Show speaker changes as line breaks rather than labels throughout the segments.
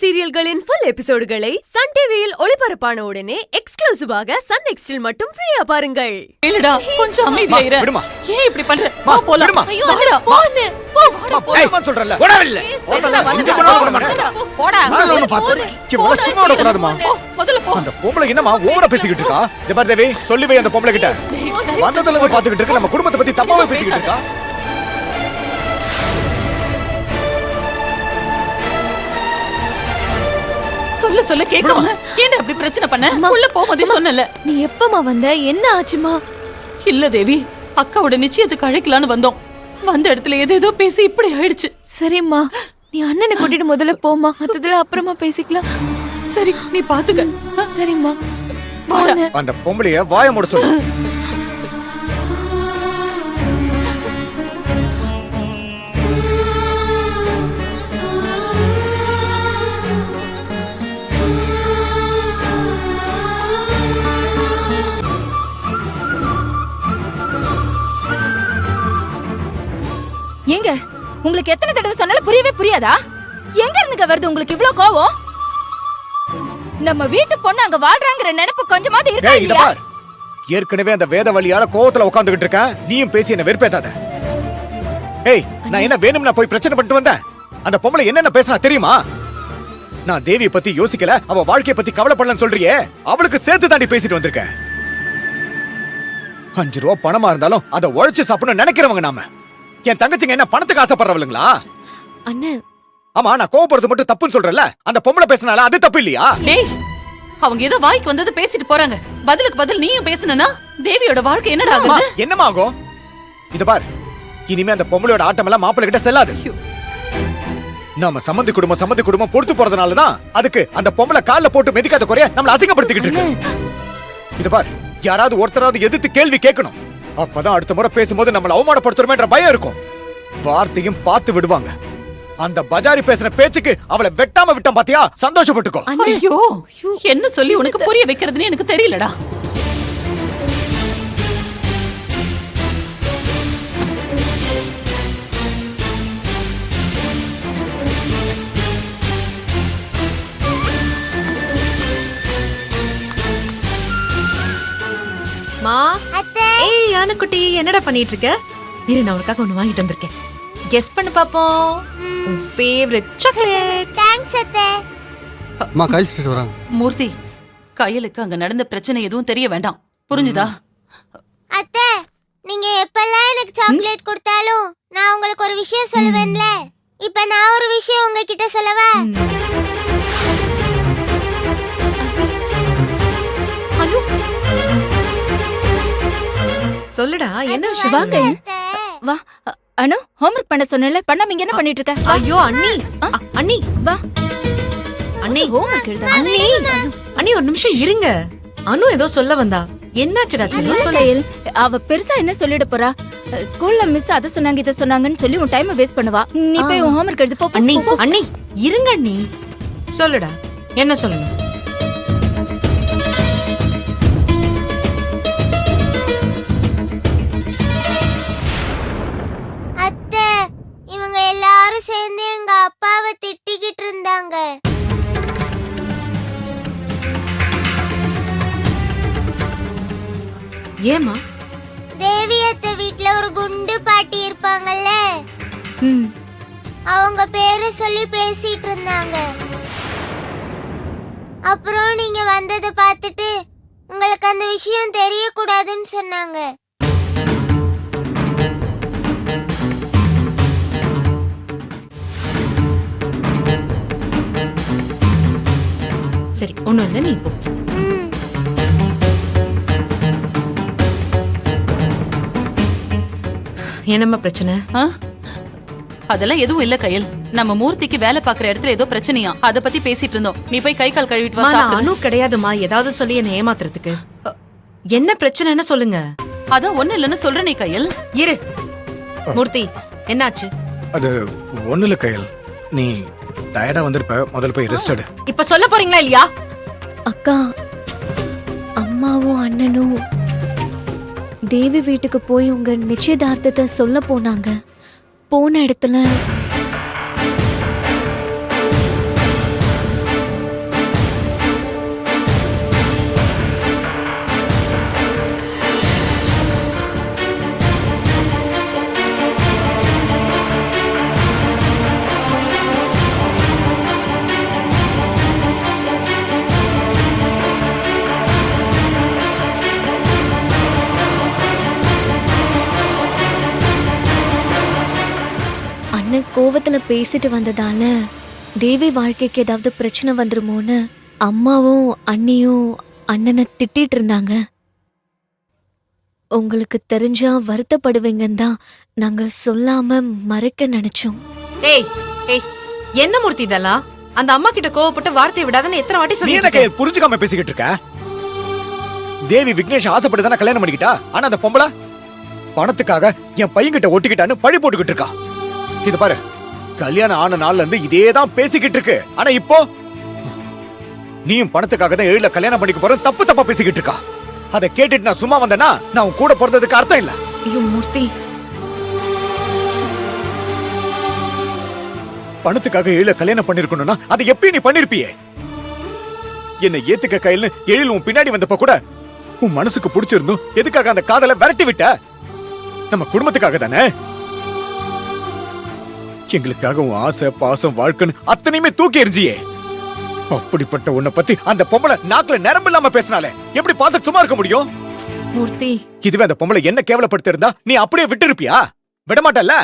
சீரியல்களின் full எபிசோடுகளை Sun டிவியில் ஒளிபரப்பான உடனே எக்ஸ்க்ளூசிவாக சன் நெக்ஸ்டில் மட்டும் ஃப்ரீயா பாருங்கள்.
இல்லடா கொஞ்சம் அமைதியா இரு. ஏன் இப்படி பண்ற? வா போலாம். ஐயோ அடடா போன்னு.
போடா சொல்றல. போடா இல்ல.
போடா.
நான் ஒன்னு பாத்து. இவ்வளவு சும்மா ஓட கூடாதுமா.
முதல்ல போ.
அந்த பொம்பளை என்னமா ஓவரா பேசிக்கிட்டு இருக்கா? ஜபார் தேவி சொல்லி வை அந்த பொம்பளை கிட்ட. வந்ததுல இருந்து பாத்துக்கிட்டு இருக்க நம்ம குடும்பத்தை பத்தி தப்பாவே பேசிக்கிட்டு இருக்கா.
சொல்ல கேட்காம ஏன் அப்படி பிரச்சனை பண்ண? உள்ள போகும்போதே சொன்னல.
நீ எப்பமா வந்த? என்ன ஆச்சுமா?
இல்ல தேவி, அக்காவோட நிச்சயத்துக்கு அழைக்கலான்னு வந்தோம். வந்த இடத்துல ஏதேதோ பேசி இப்படி ஆயிடுச்சு.
சரிம்மா, நீ அண்ணனை கூட்டிட்டு முதல்ல போமா, மத்ததுல அப்புறமா பேசிக்கலாம்.
சரி நீ பாத்துக்க.
சரிம்மா.
அந்த பொம்பளைய வாய மூட சொல்லு.
ஏங்க, உங்களுக்கு எத்தனை தடவை சொன்னாலும் புரியவே புரியாதா? எங்க இருந்துங்க வருது உங்களுக்கு இவ்ளோ கோவம்? நம்ம வீட்டு பொண்ணு அங்க வாழ்றாங்கற நினைப்பு கொஞ்சமாவது இருக்கா இல்லையா?
ஏற்கனவே அந்த வேத வழியால கோவத்துல உட்கார்ந்துகிட்டு இருக்கேன். நீயும் பேசி என்ன வெறுப்பேத்தாத. ஏய், நான் என்ன வேணும்னா போய் பிரச்சனை பண்ணிட்டு வந்தேன்? அந்த பொம்பளை என்னென்ன பேசினா தெரியுமா? நான் தேவியை பத்தி யோசிக்கல, அவ வாழ்க்கைய பத்தி கவலைப்படலன்னு சொல்றியே, அவளுக்கு சேர்த்து தாண்டி பேசிட்டு வந்திருக்கேன். 5 ரூபா பணமா இருந்தாலும் அதை உழைச்சு சாப்பிடணும்னு நினைக்கிறவங்க நாம. என் தங்கச்சிங்க என்ன பணத்துக்கு ஆசைப்படுறவளுங்களா?
அண்ணே,
ஆமா, நான் கோவப்படுறது மட்டும் தப்புன்னு சொல்றல, அந்த பொம்பளை பேசினால அது தப்பு இல்லையா?
டேய், அவங்க ஏதோ வாய்க்கு வந்தது பேசிட்டு போறாங்க. பதிலுக்கு பதில் நீயும் பேசுனனா தேவியோட வாழ்க்கை என்னடா ஆகுது?
என்னமா ஆகும்? இத பார், இனிமே அந்த பொம்பளையோட ஆட்டம் எல்லாம் மாப்பிள்ளை கிட்ட செல்லாது. நாம சம்மந்தி குடும்பம் பொறுத்து போறதுனாலதான் அதுக்கு அந்த பொம்பளை கால்ல போட்டு மெதிக்காத குறைய நம்மள அசிங்கப்படுத்திக்கிட்டு இருக்கு. இத பார், யாராவது ஒருத்தராவது எதிர்த்து கேள்வி கேட்கணும். அப்பதான் அடுத்த முறை பேசும்போது நம்மள அவமானப்படுத்துறோமேன்ற பயம் இருக்கும். வார்த்தையும் பார்த்து விடுவாங்க. அந்த பஜாரி பேசுற பேச்சுக்கு அவளை வெட்டாம விட்டான் பாத்தியா? சந்தோஷப்பட்டுக்கோ.
ஐயோ, என்ன சொல்லி உனக்கு புரிய வைக்கிறதுன்னு எனக்கு தெரியலடா.
மா, அத்தை. ஏய் யானைக்குட்டி, என்னடா பண்ணிட்டு இருக்க? இரு, நான் உனக்காக ஒன்னு வாங்கிட்டு வந்திருக்கேன். கெஸ் பண்ணு பாப்போம். உன் ஃபேவரட் சாக்லேட்.
தேங்க்ஸ் அத்தை.
அம்மா, கையில் சிஸ்டர் வராங்க.
மூர்த்தி, கையலுக்கு அங்க நடந்த பிரச்சனை எதுவும் தெரிய வேண்டாம், புரிஞ்சுதா?
அத்தை, நீங்க எப்பெல்லாம் எனக்கு சாக்லேட் கொடுத்தாலும் நான் உங்களுக்கு ஒரு விஷயம் சொல்லுவேன்ல. இப்ப நான் ஒரு விஷயம் உங்ககிட்ட சொல்லவா?
சொல்லுடா, என்ன விஷயம்?
வாங்க. வா. அனு, ஹோம்வொர்க் பண்ண சொன்னல, பண்ணாம இங்க என்ன பண்ணிட்டு இருக்க?
ஐயோ அண்ணி, அண்ணி
வா.
அண்ணி,
ஹோம்வொர்க் எழுத.
அண்ணி, அண்ணி ஒரு நிமிஷம் இருங்க. அனு ஏதோ சொல்ல வந்தா. என்னாச்சுடா?
சொல்லையில் அவ பெருசா என்ன சொல்லிட போறா? ஸ்கூல்ல மிஸ் அத சொன்னாங்க இத சொன்னாங்கன்னு சொல்லி உன் டைம் வேஸ்ட் பண்ணுவா. நீ போய் உன் ஹோம்வொர்க் எழுது போ.
அண்ணி, அண்ணி இருங்க அண்ணி. சொல்லுடா, என்ன சொல்லணும்?
அத்தை, இவங்க எல்லாரும் சேர்ந்து எங்க அப்பாவை திட்டிக்கிட்டு இருந்தாங்க.
ஏமா?
தேவி அத்தை வீட்ல ஒரு குண்டு பாட்டி இருப்பாங்கல்ல, அவங்க பேரை சொல்லி பேசிட்டு இருந்தாங்க. அப்புறம் நீங்க வந்ததை பார்த்துட்டு உங்களுக்கு அந்த விஷயம் தெரியக்கூடாதுன்னு சொன்னாங்க.
சரி, ஒண்ணும் இல்ல, நீ போ. என்னம்மா பிரச்சனை?
அதெல்லாம் எதுவும் இல்ல கையல். நம்ம மூர்த்திக்கு வேலை பாக்குற இடத்துல ஏதோ பிரச்சனையா, அத பத்தி பேசிட்டு இருந்தோம். நீ போய் கை கால் கழுவிட்டு வா.
நான் அனு கிடையாதுமா, ஏதாவது சொல்லி என்ன ஏமாத்துறதுக்கு. என்ன பிரச்சனைன்னு சொல்லுங்க.
அதான் ஒண்ணு இல்லன்னு சொல்றேனே கையல்.
இரு மூர்த்தி, என்னாச்சு?
அது ஒண்ணு இல்ல கையல், நீ டயர்டா வந்திருப்ப, முதல்ல போய் ரெஸ்ட் எடு.
இப்ப சொல்ல போறீங்களா இல்லையா?
அக்கா, அம்மாவும் அண்ணனும் தேவி வீட்டுக்கு போய் உங்க நிச்சயதார்த்தத்தை சொல்ல போனாங்க. போன இடத்துல கோவத்துல பேசிட்டு வந்ததால தேவி வாழ்க்கைக்கு ஏதாவது பிரச்சனை வந்துருமோன்னு அம்மாவும் அண்ணியும் அண்ணனை திட்டிட்டு இருந்தாங்க. உங்களுக்கு தெரிஞ்சா வருத்தப்படுவீங்கன்னு தான் நாங்க சொல்லாம மறைக்க நினைச்சோம்.
ஏய் ஏய் என்ன மூர்த்தி இதெல்லாம்? அந்த அம்மா கிட்ட கோவப்பட்டு வார்த்தையை விடாதன்னு எத்தனை வாட்டி
நீ
சொல்லி
என்ன கையல் புரிஞ்சுக்காம பேசிக்கிட்டு இருக்க? தேவி விக்னேஷ் ஆசைப்பட்டு தானே கல்யாணம் பண்ணிக்கிட்டா. ஆனா அந்த பொம்பளை பணத்துக்காக என் பையன்கிட்ட ஒட்டிக்கிட்டான்னு பழி போட்டுக்கிட்டு இருக்கா. இது பாரு, கல்யாணம் ஆன நாள்ல இருந்து இதேதான் பேசிக்கிட்டு இருக்கு. ஆனா இப்போ நீயும் பணத்துக்காக தான் ஏழுல கல்யாணம் பண்ணிக்க போற தப்பு தப்பா பேசிக்கிட்டு இருக்கா. அதை கேட்டுட்டு நான் சும்மா வந்தேன்னா நான் உன் கூட பிறந்ததுக்கு அர்த்தம் இல்ல.
ஐயோ மூர்த்தி,
பணத்துக்காக ஏழுல கல்யாணம் பண்ணிருக்கணும்னா அதை எப்பயும் நீ பண்ணிருப்பியே. என்னை ஏத்துக்க கையில எழில் உன் பின்னாடி வந்தப்ப கூட உன் மனசுக்கு பிடிச்சிருந்தும் எதுக்காக அந்த காதலை விரட்டி விட்ட? நம்ம குடும்பத்துக்காக தானே. எங்களுக்காக உன் ஆசை பாசம் வாழ்க்கைன்னு அத்தனையுமே தூக்கி எறிஞ்சியே. அப்படிப்பட்ட உன்னை பத்தி அந்த பொம்பளை நாக்குல நரம்பு இல்லாம பேசினாலே எப்படி பார்த்து சும்மா இருக்க முடியும்?
மூர்த்தி,
இதுவே அந்த பொம்பளை என்ன கேவலப்படுத்தி இருந்தா நீ அப்படியே விட்டு இருப்பியா? விடமாட்டல்ல.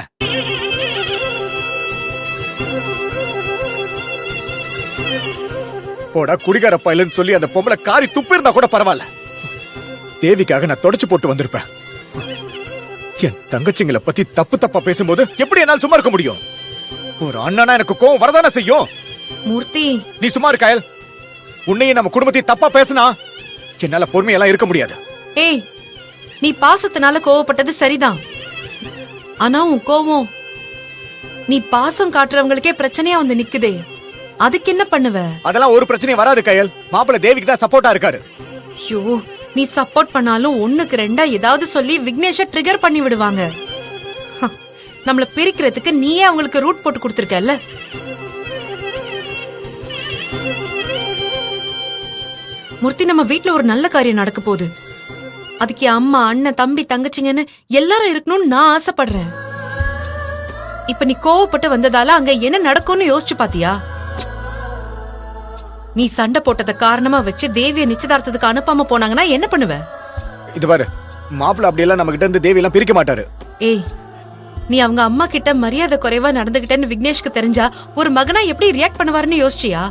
போடா குடிகார பையலன்னு சொல்லி அந்த பொம்பளை காரி துப்பு இருந்தா கூட பரவாயில்ல. தேவிக்காக நான் தொடச்சு போட்டு வந்திருப்பேன். என் தங்கச்சிங்களை பத்தி தப்பு தப்பா பேசும்போது எப்படி என்னால் சும்மா இருக்க முடியும்? ஒரு அண்ணனா எனக்கு கோவம் வரதானே செய்யும்.
மூர்த்தி,
நீ சும்மா இரு கயல். உன்னையும் நம்ம குடும்பத்தையும் தப்பா பேசினா என்னால பொறுமையெல்லாம் இருக்க முடியாது.
ஏய் நீ பாசத்தினால கோவப்பட்டது சரிதான். ஆனா உன் கோவம் நீ பாசம் காட்டுறவங்களுக்கே பிரச்சனையா வந்து நிக்குதே, அதுக்கு என்ன பண்ணுவ?
அதெல்லாம் ஒரு பிரச்சனையும் வராது கயல். மாப்பிள்ளை தேவிக்கு தான் சப்போர்ட்டா இருக்காரு.
ஐயோ, நீ சப்போர்ட் பண்ணாலும் ஒண்ணுக்கு ரெண்டா ஏதாவது சொல்லி விக்னேஷ ட்ரிகர் பண்ணி விடுவாங்க. ஹ, நம்மள பிரிக்கிறதுக்கு நீயே அவங்களுக்கு ரூட் போட்டு கொடுத்திருக்கல்ல. மூர்த்தி, நம்ம வீட்ல ஒரு நல்ல காரியம் நடக்க போகுது. அதுக்கு என் அம்மா அண்ணன் தம்பி தங்கச்சிங்கன்னு எல்லாரும் இருக்கணும்னு நான் ஆசைப்படுறேன். இப்ப நீ கோவப்பட்டு வந்ததால அங்க என்ன நடக்கும்னு யோசிச்சு பாத்தியா? நீ சண்டை போட்டத காரணமா வச்சு தேவிய நிச்சயதார்த்தத்துக்கு அனுப்பாம போனாங்கன்னா என்ன பண்ணுவ?
இது பாரு, மாப்பிள்ளை அப்படியெல்லாம் நம்ம கிட்ட இருந்து தேவி எல்லாம் பிரிக்க மாட்டாரு.
ஏய், நீ அவங்க அம்மா கிட்ட மரியாதை குறைவா நடந்துகிட்டேன்னு விக்னேஷ்க்கு தெரிஞ்சா ஒரு மகனா எப்படி ரியாக்ட் பண்ணுவாருன்னு யோசிச்சியா?